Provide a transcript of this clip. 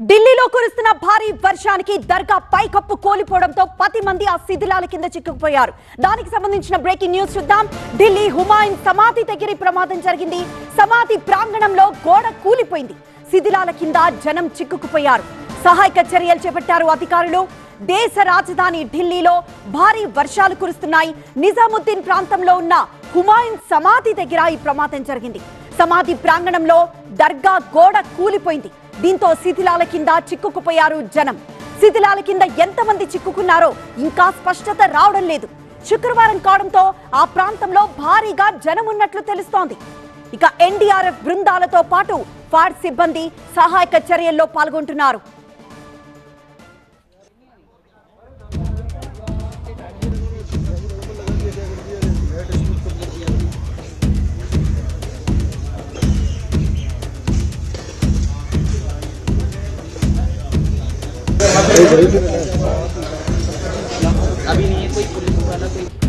ఢిల్లీలో కురుస్తున్న భారీ వర్షానికి దర్గా పైకప్పు కోల్పోవడంతో 10 మంది ఆ శిథిలాల కింద చిక్కుకుపోయారు. దానికి సంబంధించిన బ్రేకింగ్ న్యూస్ చూద్దాం. ఢిల్లీ హుమాయూన్ సమాధి దగ్గర ప్రమాదం జరిగింది. సమాధి ప్రాంగణంలో గోడ కూలిపోయింది. శిథిలాల కింద జనం చిక్కుకుపోయారు. సహాయక చర్యలు చేపట్టారు అధికారులు. దేశ రాజధాని ఢిల్లీలో భారీ వర్షాలు కురుస్తున్నాయి. నిజాముద్దీన్ ప్రాంతంలో ఉన్న హుమాయూన్ సమాధి దగ్గర ఈ ప్రమాదం జరిగింది. సమాధి ప్రాంగణంలో దర్గా గోడ కూలిపోయింది. దీంతో శిథిలాల కింద చిక్కుకుపోయారు జనం. శిథిలాల కింద ఎంతమంది చిక్కుకున్నారో ఇంకా స్పష్టత రావడం లేదు. శుక్రవారం కావడంతో ఆ ప్రాంతంలో భారీగా జనం ఉన్నట్లు తెలుస్తోంది. ఇక ఎన్డీఆర్ఎఫ్ బృందాలతో పాటు ఫైర్ సిబ్బంది సహాయక చర్యల్లో పాల్గొంటున్నారు. अभी नहीं है कोई पुलिस वाला कोई